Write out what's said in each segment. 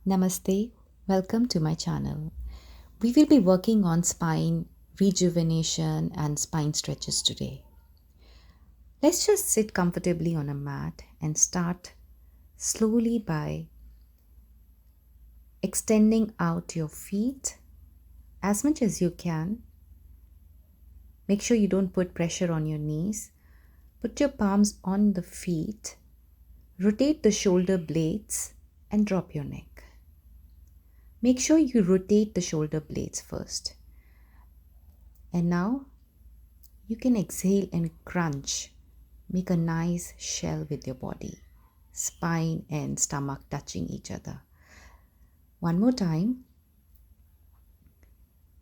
Namaste, welcome to my channel. We will be working on spine rejuvenation and spine stretches today. Let's just sit comfortably on a mat and start slowly by extending out your feet as much as you can. Make sure you don't put pressure on your knees. Put your palms on the feet, rotate the shoulder blades and drop your neck. Make sure you rotate the shoulder blades first. And now you can exhale and crunch. Make a nice shell with your body, spine and stomach touching each other. One more time.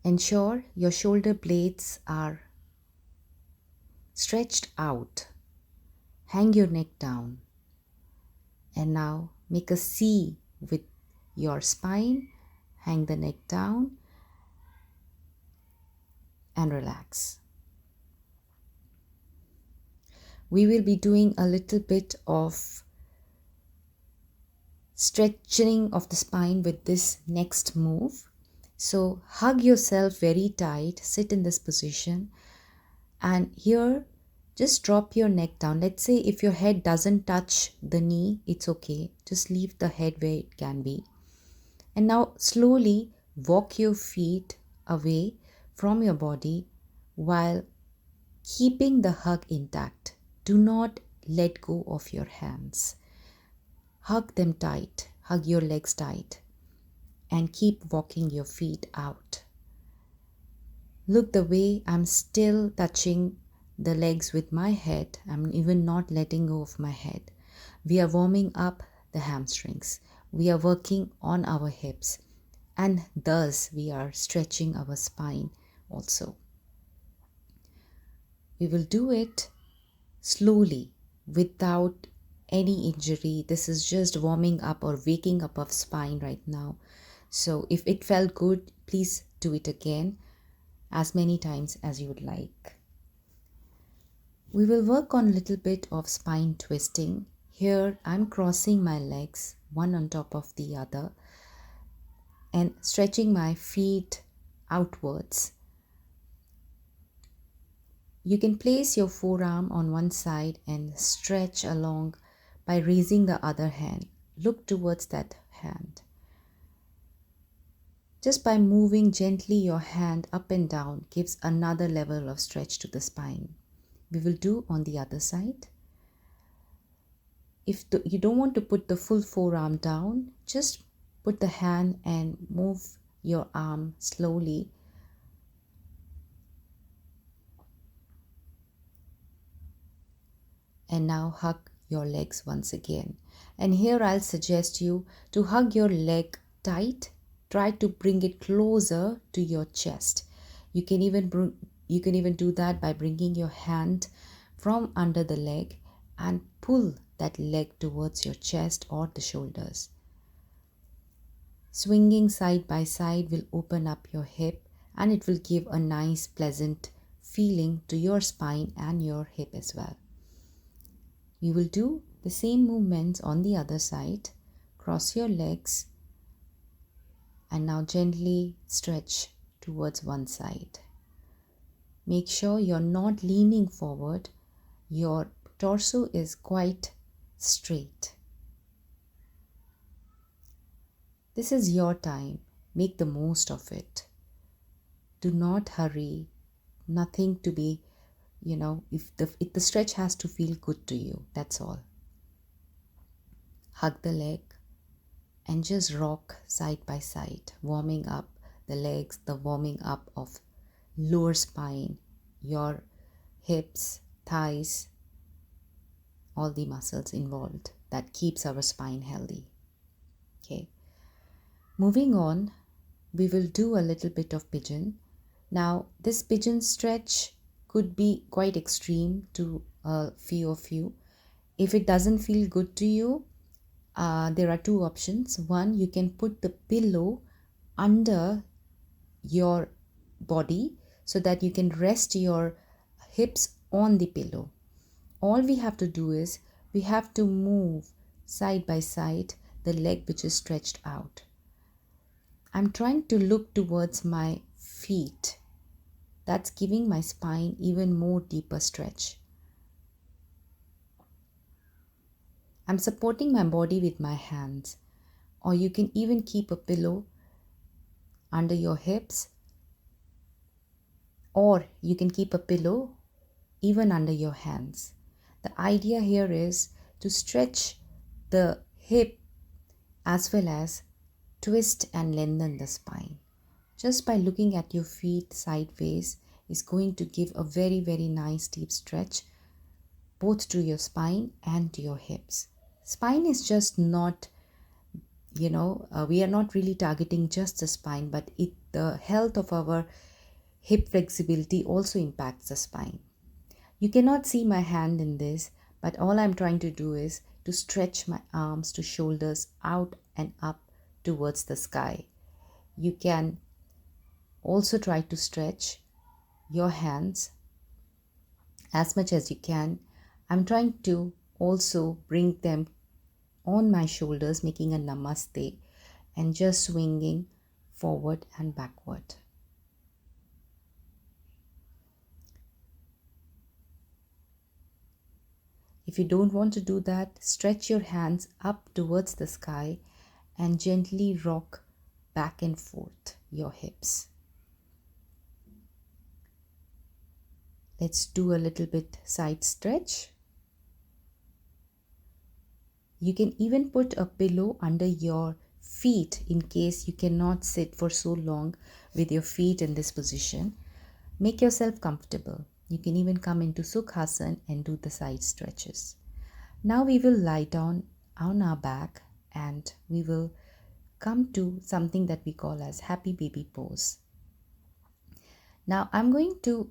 Ensure your shoulder blades are stretched out. Hang your neck down. And now make a C with your spine. Hang the neck down and relax. We will be doing a little bit of stretching of the spine with this next move. So hug yourself very tight, sit in this position, and here just drop your neck down. Let's say if your head doesn't touch the knee, it's okay. Just leave the head where it can be. And now slowly walk your feet away from your body while keeping the hug intact. Do not let go of your hands. Hug them tight, hug your legs tight, and keep walking your feet out. Look the way I'm still touching the legs with my head. I'm even not letting go of my head. We are warming up the hamstrings. We are working on our hips, and thus we are stretching our spine also. We will do it slowly without any injury. This is just warming up or waking up of spine right now. So if it felt good, please do it again as many times as you would like. We will work on a little bit of spine twisting. Here I'm crossing my legs one on top of the other and stretching my feet outwards. You can place your forearm on one side and stretch along by raising the other hand. Look towards that hand. Just by moving gently your hand up and down gives another level of stretch to the spine. We will do on the other side. If you don't want to put the full forearm down, just put the hand and move your arm slowly. And now hug your legs once again. And here I'll suggest you to hug your leg tight. Try to bring it closer to your chest. You can even do that by bringing your hand from under the leg and pull that leg towards your chest or the shoulders. Swinging side by side will open up your hip and it will give a nice pleasant feeling to your spine and your hip as well. We will do the same movements on the other side. Cross your legs and now gently stretch towards one side. Make sure you're not leaning forward. Your torso is quite straight. This is your time. Make the most of it. Do not hurry. Nothing to be, if the stretch has to feel good to you, that's all. Hug the leg and just rock side by side, warming up the legs, the warming up of lower spine, your hips, thighs, all the muscles involved that keeps our spine healthy. Okay. Moving on, we will do a little bit of pigeon. Now, this pigeon stretch could be quite extreme to a few of you. If it doesn't feel good to you, there are two options. One, you can put the pillow under your body so that you can rest your hips on the pillow. All we have to do is we have to move side by side the leg which is stretched out. I'm trying to look towards my feet. That's giving my spine even more deeper stretch. I'm supporting my body with my hands, or you can even keep a pillow under your hips, or you can keep a pillow even under your hands. The idea here is to stretch the hip as well as twist and lengthen the spine. Just by looking at your feet sideways is going to give a very, very nice deep stretch both to your spine and to your hips. Spine is just not, we are not really targeting just the spine, but the health of our hip flexibility also impacts the spine. You cannot see my hand in this, but all I'm trying to do is to stretch my arms to shoulders out and up towards the sky. You can also try to stretch your hands as much as you can. I'm trying to also bring them on my shoulders, making a namaste and just swinging forward and backward. If you don't want to do that, stretch your hands up towards the sky and gently rock back and forth your hips. Let's do a little bit side stretch. You can even put a pillow under your feet in case you cannot sit for so long with your feet in this position. Make yourself comfortable. You can even come into Sukhasana and do the side stretches. Now we will lie down on our back and we will come to something that we call as happy baby pose. Now I'm going to,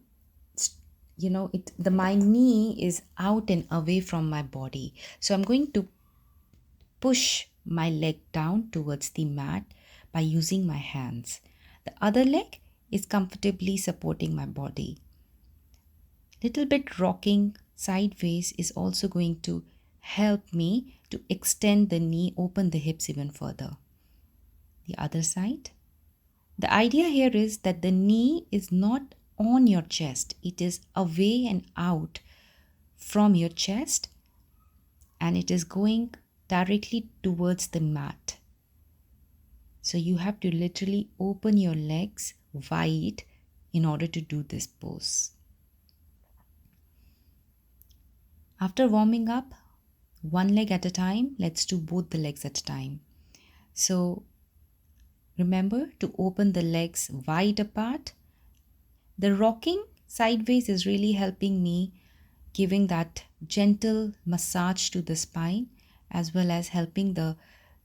my knee is out and away from my body. So I'm going to push my leg down towards the mat by using my hands. The other leg is comfortably supporting my body. Little bit rocking sideways is also going to help me to extend the knee, open the hips even further. The other side. The idea here is that the knee is not on your chest. It is away and out from your chest and it is going directly towards the mat. So you have to literally open your legs wide in order to do this pose. After warming up, one leg at a time, let's do both the legs at a time. So remember to open the legs wide apart. The rocking sideways is really helping me, giving that gentle massage to the spine as well as helping the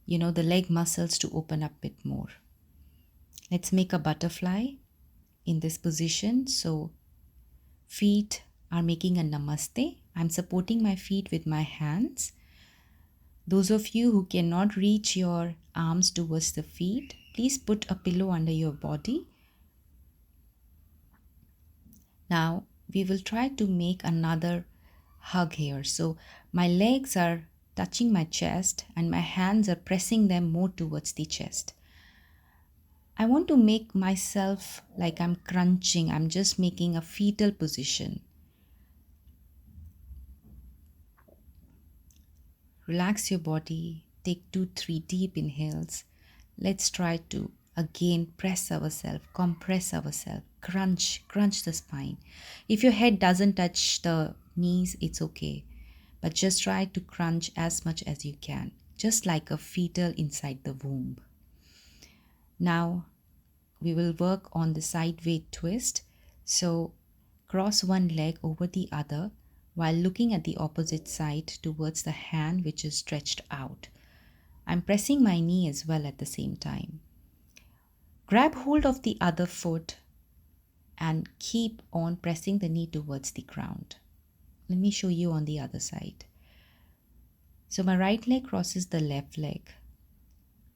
leg muscles to open up a bit more. Let's make a butterfly in this position. So feet are making a namaste. I'm supporting my feet with my hands. Those of you who cannot reach your arms towards the feet, please put a pillow under your body. Now we will try to make another hug here. So my legs are touching my chest and my hands are pressing them more towards the chest. I want to make myself like I'm crunching. I'm just making a fetal position. Relax your body. Take 2-3 deep inhales. Let's try to again press ourselves, compress ourselves, crunch the spine. If your head doesn't touch the knees, it's okay. But just try to crunch as much as you can, just like a fetal inside the womb. Now we will work on the sideways twist. So cross one leg over the other while looking at the opposite side towards the hand which is stretched out. I'm pressing my knee as well at the same time. Grab hold of the other foot and keep on pressing the knee towards the ground. Let me show you on the other side. So my right leg crosses the left leg,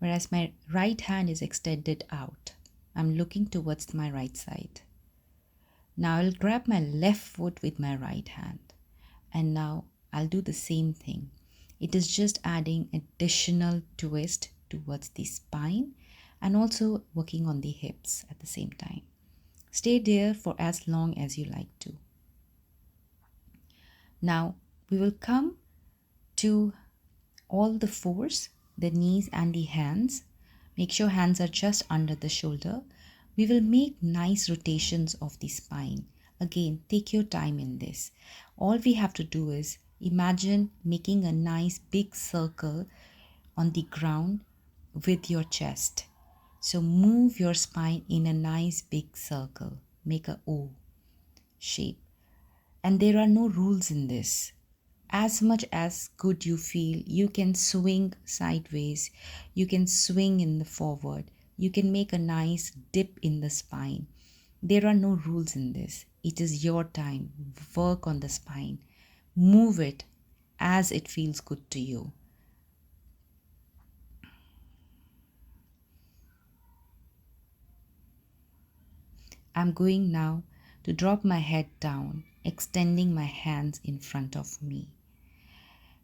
whereas my right hand is extended out. I'm looking towards my right side. Now I'll grab my left foot with my right hand. And now I'll do the same thing. It is just adding additional twist towards the spine. and also working on the hips at the same time. Stay there for as long as you like to. Now we will come to all the fours, the knees and the hands. Make sure hands are just under the shoulder. We will make nice rotations of the spine. Again, take your time in this. All we have to do is imagine making a nice big circle on the ground with your chest. So move your spine in a nice big circle. Make a O shape. And there are no rules in this. As much as good you feel, you can swing sideways, you can swing in the forward, you can make a nice dip in the spine. There are no rules in this. It is your time. Work on the spine. Move it as it feels good to you. I'm going now to drop my head down, extending my hands in front of me.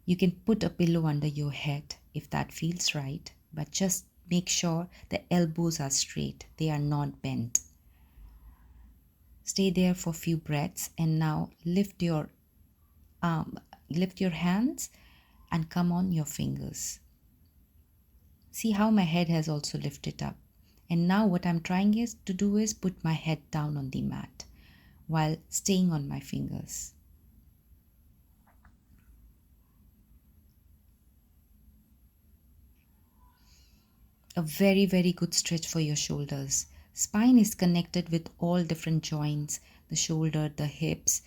You can put a pillow under your head if that feels right, but just make sure the elbows are straight, they are not bent. Stay there for a few breaths and now lift your hands and come on your fingers. See how my head has also lifted up. And now what I'm trying to do is put my head down on the mat while staying on my fingers. A very, very good stretch for your shoulders. Spine is connected with all different joints, the shoulder, the hips.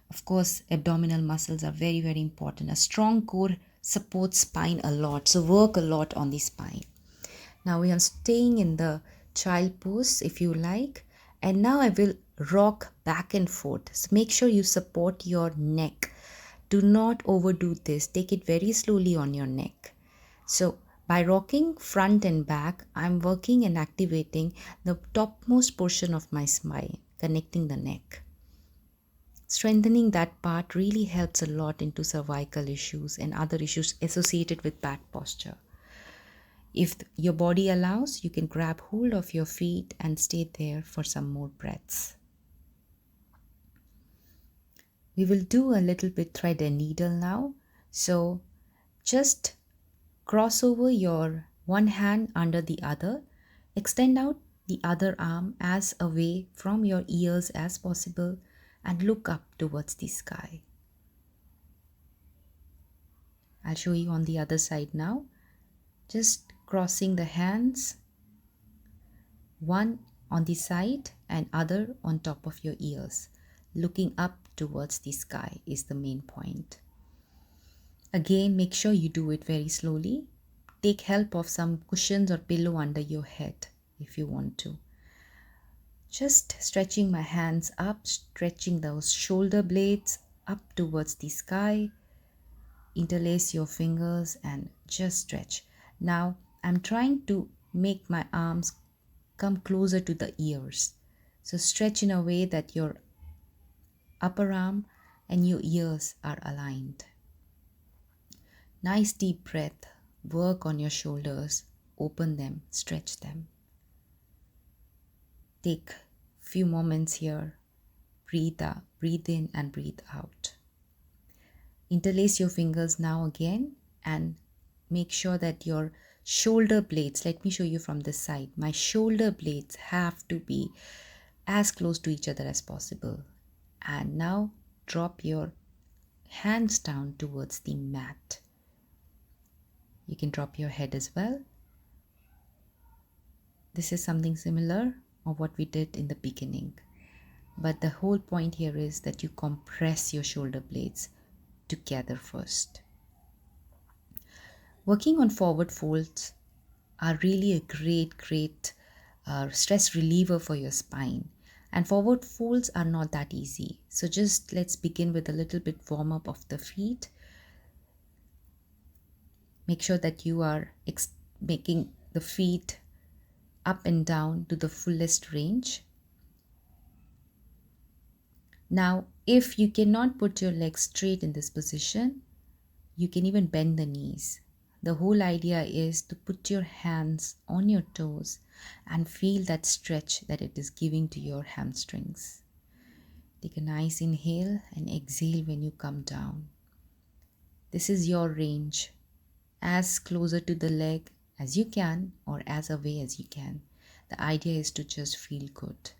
Of course, abdominal muscles are very, very important. A strong core supports spine a lot, so work a lot on the spine. Now we are staying in the child pose if you like, and now I will rock back and forth. So make sure you support your neck. Do not overdo this. Take it very slowly on your neck. So by rocking front and back, I'm working and activating the topmost portion of my spine, connecting the neck. Strengthening that part really helps a lot into cervical issues and other issues associated with bad posture. If your body allows, you can grab hold of your feet and stay there for some more breaths. We will do a little bit thread and needle now. So just cross over your one hand under the other. Extend out the other arm as away from your ears as possible and look up towards the sky. I'll show you on the other side now. Just crossing the hands, one on the side and other on top of your ears. Looking up towards the sky is the main point. Again, make sure you do it very slowly. Take help of some cushions or pillow under your head if you want to. Just stretching my hands up, stretching those shoulder blades up towards the sky. Interlace your fingers and just stretch. Now, I'm trying to make my arms come closer to the ears. So stretch in a way that your upper arm and your ears are aligned. Nice deep breath. Work on your shoulders. Open them, stretch them. Take few moments here. Breathe out, breathe in and breathe out. Interlace your fingers now again and make sure that your shoulder blades, let me show you from this side, my shoulder blades have to be as close to each other as possible. And now drop your hands down towards the mat. You can drop your head as well. This is something similar of what we did in the beginning. But the whole point here is that you compress your shoulder blades together first. Working on forward folds are really a great stress reliever for your spine. And forward folds are not that easy. So just let's begin with a little bit warm up of the feet. Make sure that you are making the feet up and down to the fullest range. Now, if you cannot put your legs straight in this position, you can even bend the knees. The whole idea is to put your hands on your toes and feel that stretch that it is giving to your hamstrings. Take a nice inhale and exhale when you come down. This is your range, as closer to the leg as you can or as away as you can. The idea is to just feel good.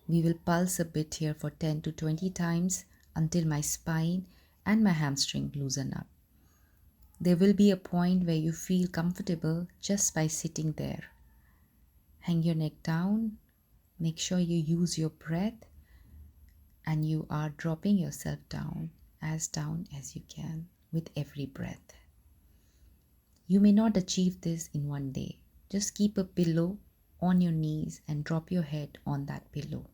We will pulse a bit here for 10 to 20 times until my spine and my hamstring loosen up. There will be a point where you feel comfortable just by sitting there. Hang your neck down. Make sure you use your breath and you are dropping yourself down as you can with every breath. You may not achieve this in one day. Just keep a pillow on your knees and drop your head on that pillow.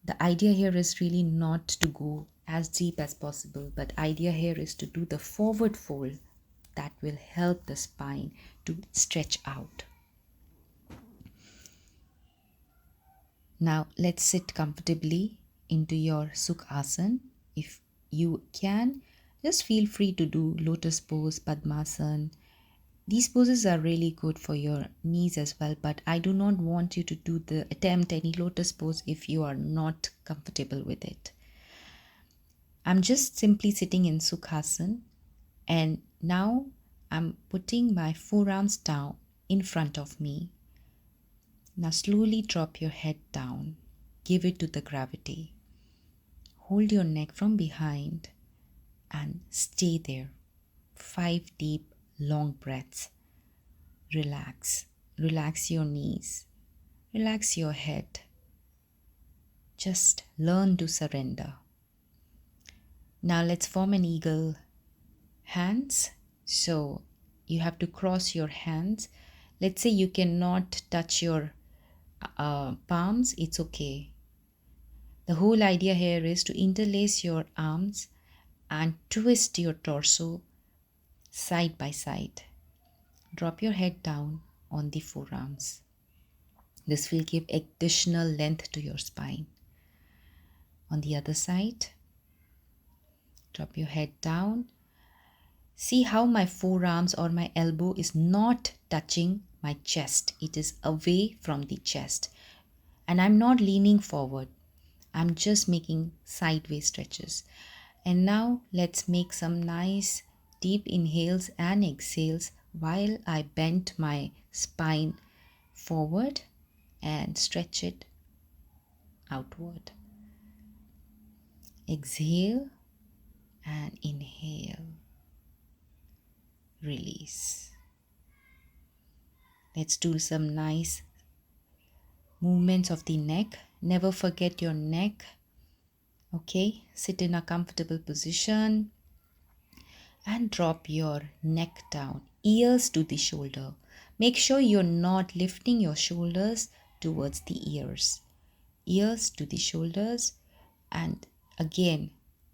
The idea here is really not to go as deep as possible, but idea here is to do the forward fold that will help the spine to stretch out. Now let's sit comfortably into your Sukhasana. If you can, just feel free to do lotus pose, Padmasana. These poses are really good for your knees as well, but I do not want you to attempt any lotus pose if you are not comfortable with it. I'm just simply sitting in Sukhasana, and now I'm putting my forearms down in front of me. Now slowly drop your head down. Give it to the gravity. Hold your neck from behind and stay there. 5 deep, long breaths. Relax. Relax your knees. Relax your head. Just learn to surrender. Now let's form an eagle hands. So you have to cross your hands. Let's say you cannot touch your palms. It's okay. The whole idea here is to interlace your arms and twist your torso side by side. Drop your head down on the forearms. This will give additional length to your spine. On the other side, drop your head down. See how my forearms or my elbow is not touching my chest. It is away from the chest. And I'm not leaning forward. I'm just making sideways stretches. And now let's make some nice deep inhales and exhales while I bend my spine forward and stretch it outward. Exhale and inhale. Release. Let's do some nice movements of the neck. Never forget your neck. Okay, sit in a comfortable position and drop your neck down, ears to the shoulder. Make sure you're not lifting your shoulders towards the ears. Ears to the shoulders, and again,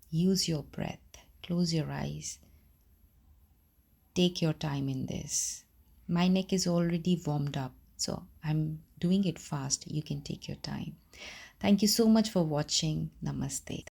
use your breath. Close your eyes. Take your time in this. My neck is already warmed up, so I'm doing it fast. You can take your time. Thank you so much for watching. Namaste.